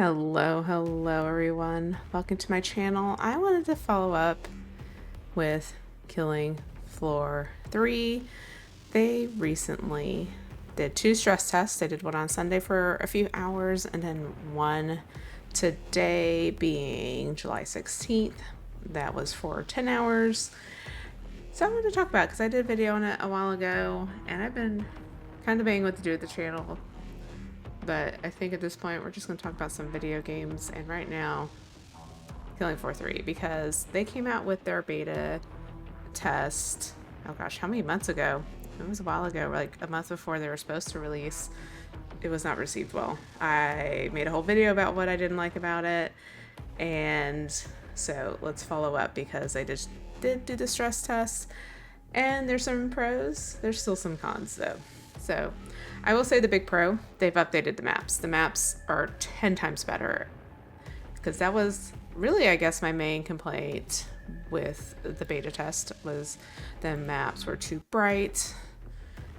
Hello everyone. Welcome to my channel. I wanted to follow up with Killing Floor 3. They recently did 2 stress tests. They did one on Sunday for a few hours and then one today being July 16th. That was for 10 hours. So I wanted to talk about it because I did a video on it a while ago and I've been kind of debating what to do with the channel. But I think at this point we're just going to talk about some video games, and right now Killing Floor 3, because they came out with their beta test, oh gosh, how many months ago? It was a while ago, like a month before they were supposed to release. It was not received well. I made a whole video about what I didn't like about it, and so let's follow up because I just did do the stress test, and there's some pros, there's still some cons though. So I will say the big pro, they've updated the maps. The maps are 10 times better, because that was really, I guess, my main complaint with the beta test was the maps were too bright.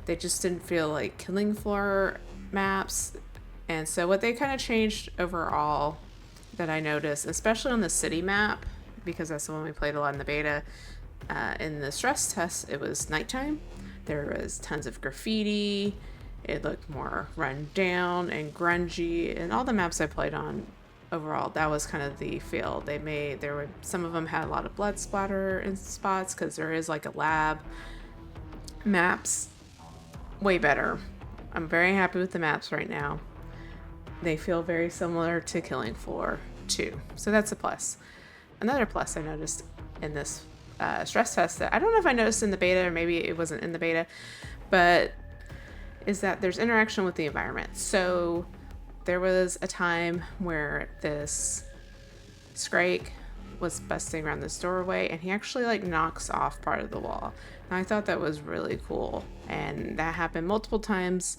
They just didn't feel like Killing Floor maps. And so what they kind of changed overall that I noticed, especially on the city map, because that's the one we played a lot in the beta, in the stress test, it was nighttime. There was tons of graffiti. It looked more run down and grungy, and all the maps I played on overall, that was kind of the feel they made. Some of them had a lot of blood splatter in spots because there is like a lab. Maps, way better. I'm very happy with the maps right now. They feel very similar to Killing Floor 2, so that's a plus. Another plus I noticed in this stress test that I don't know if I noticed in the beta or maybe it wasn't in the beta, but is that there's interaction with the environment. So there was a time where this Scrake was busting around this doorway and he actually like knocks off part of the wall. And I thought that was really cool, and that happened multiple times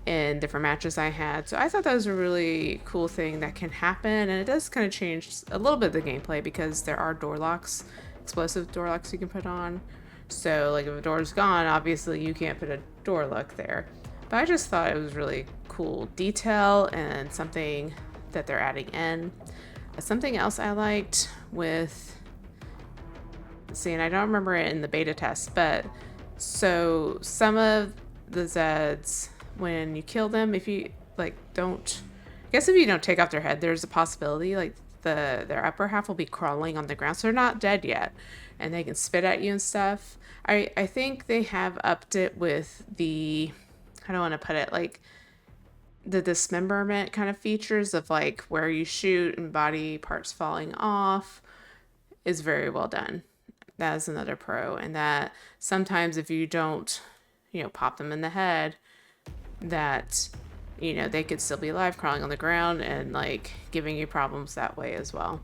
in different matches I had. So I thought that was a really cool thing that can happen, and it does kind of change a little bit of the gameplay because there are door locks, explosive door locks you can put on. So like if a door's gone, obviously you can't put a door lock there. But I just thought it was really cool detail and something that they're adding in. Something else I liked with, see, and I don't remember it in the beta test, but so some of the Zeds, when you kill them, if you like don't, I guess if you don't take off their head, there's a possibility like their upper half will be crawling on the ground, so they're not dead yet, and they can spit at you and stuff. I think they have upped it with the, I don't want to put it, like the dismemberment kind of features of like where you shoot and body parts falling off is very well done. That is another pro, and that sometimes if you don't, pop them in the head, that, they could still be alive crawling on the ground and like giving you problems that way as well.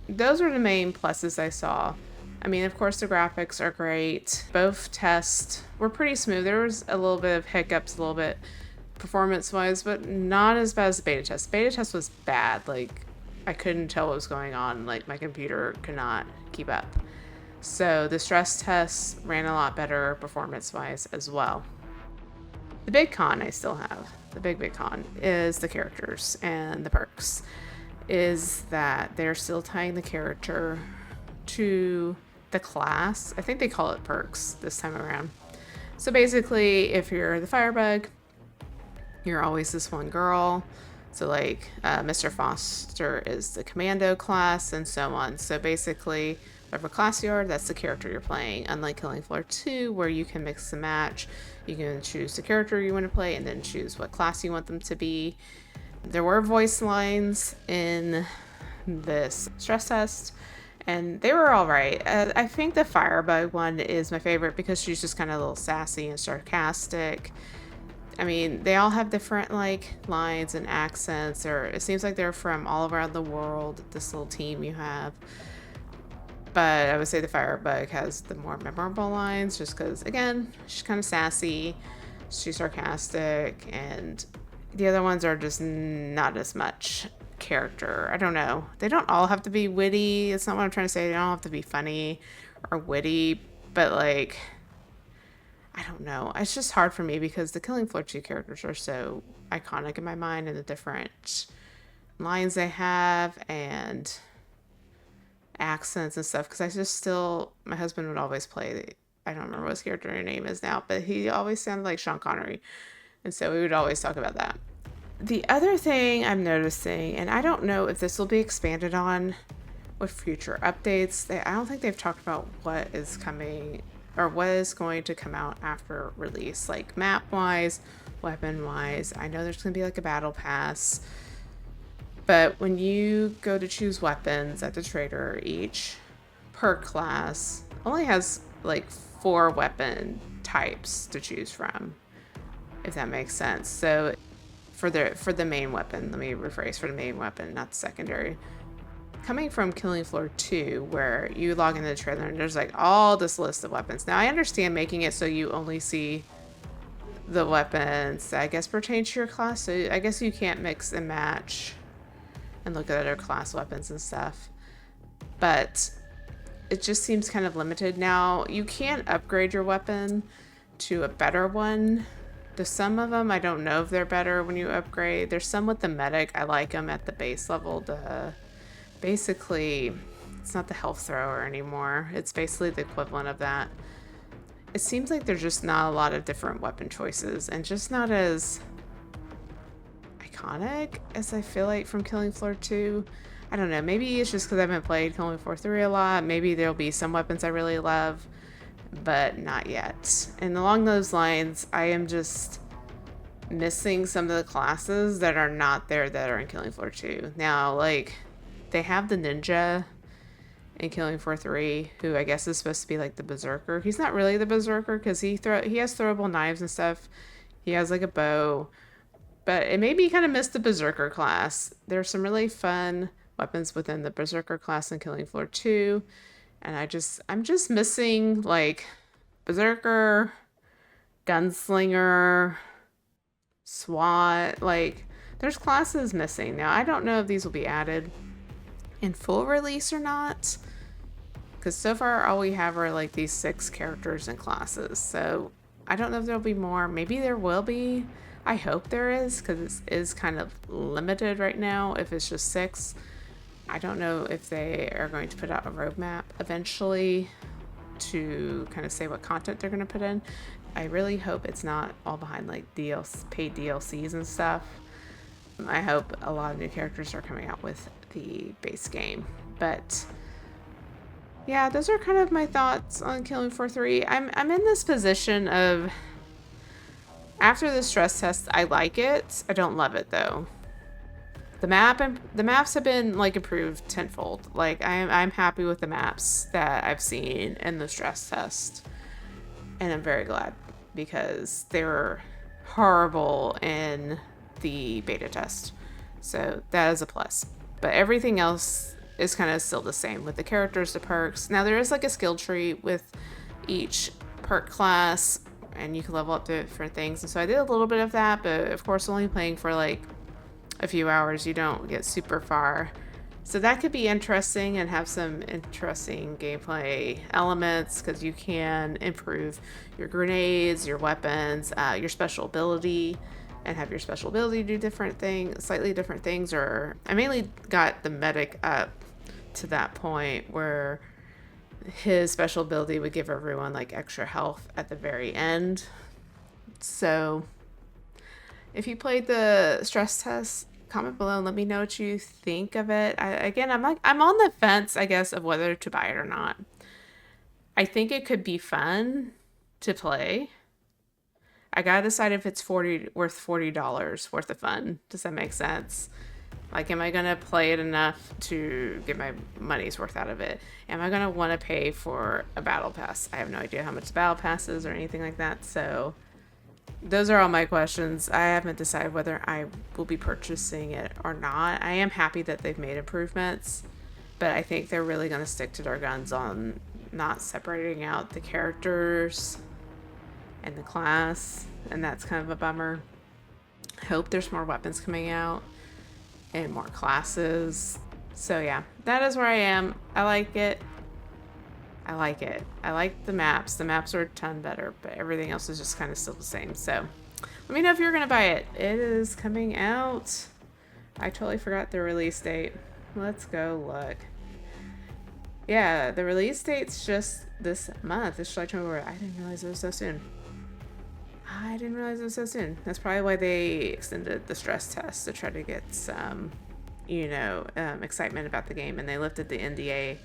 Those are the main pluses I saw. I mean, of course, the graphics are great. Both tests were pretty smooth. There was a little bit of hiccups, a little bit performance-wise, but not as bad as the beta test. Beta test was bad. Like, I couldn't tell what was going on. Like, my computer could not keep up. So the stress tests ran a lot better performance-wise as well. The big con I still have, the big con, is the characters and the perks. Is that they're still tying the character to the class. I think they call it perks this time around. So basically, if you're the Firebug, you're always this one girl. So like Mr. Foster is the commando class and so on. So basically, whatever class you are, that's the character you're playing. Unlike Killing Floor 2, where you can mix and match. You can choose the character you want to play and then choose what class you want them to be. There were voice lines in this stress test, and they were all right. I think the Firebug one is my favorite because she's just kind of a little sassy and sarcastic. I mean, they all have different like lines and accents, or it seems like they're from all around the world, this little team you have. But I would say the Firebug has the more memorable lines just because, again, she's kind of sassy, she's sarcastic, and the other ones are just not as much character. I don't know. They don't all have to be witty. It's not what I'm trying to say. They don't have to be funny or witty, but like, I don't know. It's just hard for me because the Killing Floor 2 characters are so iconic in my mind, and the different lines they have and accents and stuff. Because my husband would always play, I don't remember what his character name is now, but he always sounded like Sean Connery. And so we would always talk about that. The other thing I'm noticing, and I don't know if this will be expanded on with future updates, I don't think they've talked about what is coming or what is going to come out after release, like map wise, weapon wise. I know there's going to be like a battle pass, but when you go to choose weapons at the trader, each per class only has like 4 weapon types to choose from, if that makes sense. So for the main weapon, let me rephrase, for the main weapon, not the secondary. Coming from Killing Floor 2, where you log into the trailer and there's like all this list of weapons. Now I understand making it so you only see the weapons that I guess pertain to your class. So I guess you can't mix and match and look at other class weapons and stuff. But it just seems kind of limited. Now you can upgrade your weapon to a better one. There's some of them, I don't know if they're better when you upgrade. There's some with the medic. I like them at the base level. Basically, it's not the health thrower anymore. It's basically the equivalent of that. It seems like there's just not a lot of different weapon choices and just not as iconic as I feel like from Killing Floor 2. I don't know. Maybe it's just because I haven't played Killing Floor 3 a lot. Maybe there'll be some weapons I really love, but not yet. And along those lines, I am just missing some of the classes that are not there that are in Killing Floor 2. Now, like, they have the ninja in Killing Floor 3, who I guess is supposed to be like the berserker. He's not really the berserker because he has throwable knives and stuff. He has like a bow, but it made me kind of miss the berserker class. There's some really fun weapons within the berserker class in Killing Floor 2, and I'm just missing like berserker, gunslinger, SWAT. Like, there's classes missing. Now I don't know if these will be added in full release or not, because so far all we have are like these 6 characters and classes. So I don't know if there'll be more. Maybe there will be. I hope there is, because it is kind of limited right now if it's just 6. I don't know if they are going to put out a roadmap eventually to kind of say what content they're going to put in. I really hope it's not all behind like paid DLCs and stuff. I hope a lot of new characters are coming out with the base game. But yeah, those are kind of my thoughts on Killing Floor 3. I'm in this position of, after the stress test, I like it. I don't love it though. The maps have been like improved tenfold. Like I'm happy with the maps that I've seen in the stress test, and I'm very glad, because they were horrible in the beta test. So that is a plus. But everything else is kind of still the same with the characters, the perks. Now there is like a skill tree with each perk class, and you can level up to different things. And so I did a little bit of that, but of course only playing for like a few hours, you don't get super far. So that could be interesting and have some interesting gameplay elements, because you can improve your grenades, your weapons, your special ability, and have your special ability do different things, slightly different things. Or I mainly got the medic up to that point where his special ability would give everyone like extra health at the very end. So if you played the stress test, comment below and let me know what you think of it. I'm on the fence, I guess, of whether to buy it or not. I think it could be fun to play. I gotta decide if it's worth $40 worth of fun. Does that make sense? Like, am I gonna play it enough to get my money's worth out of it? Am I gonna want to pay for a battle pass? I have no idea how much the battle pass is or anything like that. So those are all my questions. I haven't decided whether I will be purchasing it or not. I am happy that they've made improvements, but I think they're really gonna stick to their guns on not separating out the characters and the class, and that's kind of a bummer. I hope there's more weapons coming out and more classes. So yeah, that is where I am. I like it. I like the maps. The maps are a ton better, but everything else is just kind of still the same. So let me know if you're gonna buy it. It is coming out I totally forgot the release date. Let's go look. Yeah, the release date's just this month. It's July 24th. I didn't realize it was so soon. I didn't realize it was so soon. That's probably why they extended the stress test to try to get some, excitement about the game. And they lifted the NDA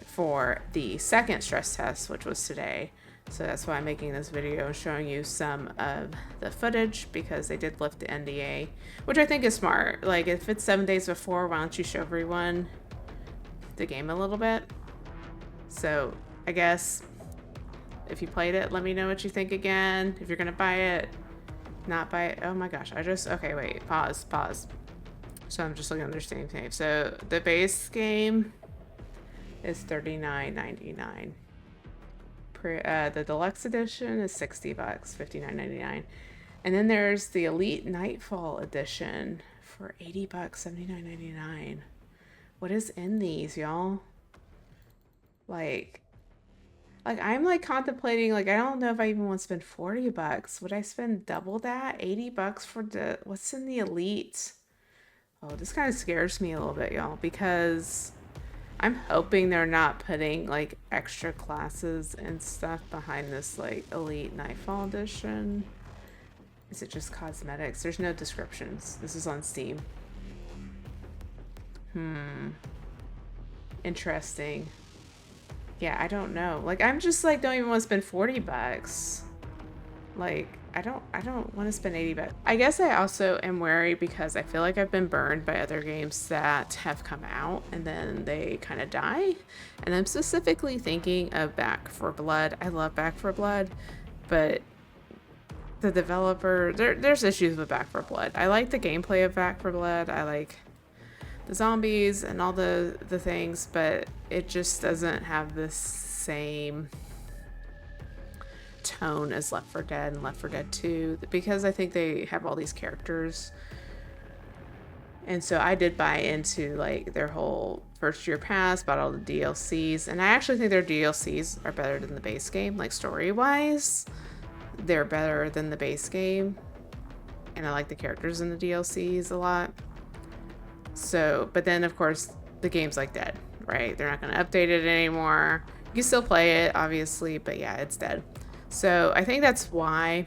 for the second stress test, which was today. So that's why I'm making this video and showing you some of the footage, because they did lift the NDA, which I think is smart. Like, if it's 7 days before, why don't you show everyone the game a little bit? So I guess if you played it, let me know what you think again. If you're gonna buy it, not buy it. Oh my gosh, okay, wait, pause. So I'm just looking at their Steam page. So the base game is $39.99. The deluxe edition is $60, $59.99. And then there's the Elite Nightfall edition for $80, $79.99. What is in these, y'all? Like I'm like contemplating, like, I don't know if I even want to spend $40. Would I spend double that? $80 for what's in the Elite? Oh, this kind of scares me a little bit, y'all, because I'm hoping they're not putting like extra classes and stuff behind this like Elite Nightfall edition. Is it just cosmetics? There's no descriptions. This is on Steam. Interesting. Yeah, I don't know. Like, I'm just like, don't even want to spend $40. Like, I don't want to spend $80. I guess I also am wary because I feel like I've been burned by other games that have come out and then they kind of die. And I'm specifically thinking of Back 4 Blood. I love Back 4 Blood, but the developer, there's issues with Back 4 Blood. I like the gameplay of Back 4 Blood. I like the zombies and all the things, but it just doesn't have the same tone as Left 4 Dead and Left 4 Dead 2, because I think they have all these characters. And so I did buy into like their whole first year pass, bought all the DLCs, and I actually think their DLCs are better than the base game. Like, story wise, they're better than the base game, and I like the characters in the DLCs a lot. So, but then of course the game's like dead, right? They're not going to update it anymore. You can still play it, obviously, but yeah, it's dead. So I think that's why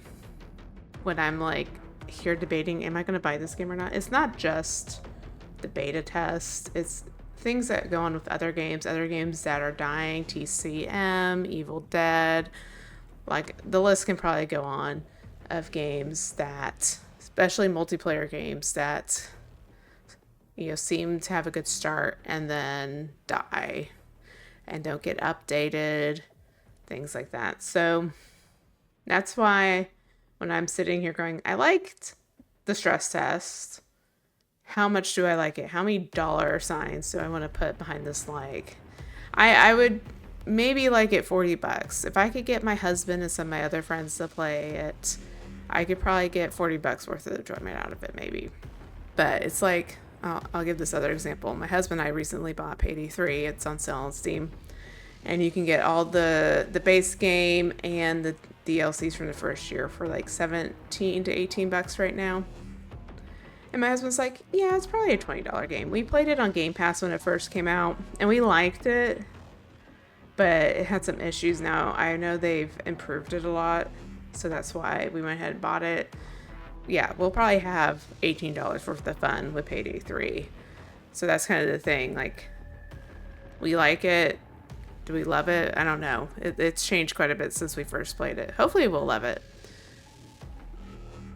when I'm like here debating, am I going to buy this game or not? It's not just the beta test. It's things that go on with other games that are dying, TCM, Evil Dead. Like, the list can probably go on of games that, especially multiplayer games that, seem to have a good start and then die and don't get updated, things like that. So that's why when I'm sitting here going, I liked the stress test. How much do I like it? How many dollar signs do I want to put behind this like? I would maybe like it $40. If I could get my husband and some of my other friends to play it, I could probably get $40 worth of enjoyment out of it, maybe. But it's like, I'll give this other example. My husband and I recently bought Payday 3. It's on sale on Steam. And you can get all the base game and the DLCs from the first year for like $17 to $18 right now. And my husband's like, yeah, it's probably a $20 game. We played it on Game Pass when it first came out, and we liked it, but it had some issues now. I know they've improved it a lot, so that's why we went ahead and bought it. Yeah, we'll probably have $18 worth of fun with Payday 3. So that's kind of the thing. Like, we like it. Do we love it? I don't know. It's changed quite a bit since we first played it. Hopefully we'll love it.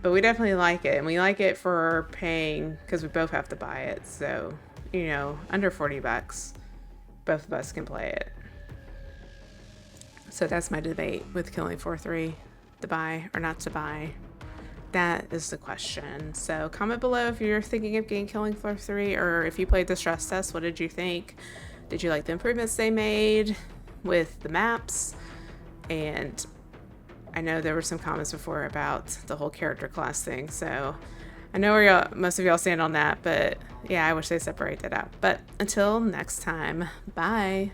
But we definitely like it. And we like it for paying, because we both have to buy it. So, under $40, both of us can play it. So that's my debate with Killing Floor 3. To buy or not to buy. That is the question. So comment below if you're thinking of getting Killing Floor 3, or if you played the stress test, what did you think? Did you like the improvements they made with the maps? And I know there were some comments before about the whole character class thing, so I know where most of y'all stand on that, but yeah, I wish they separate that out. But until next time, bye.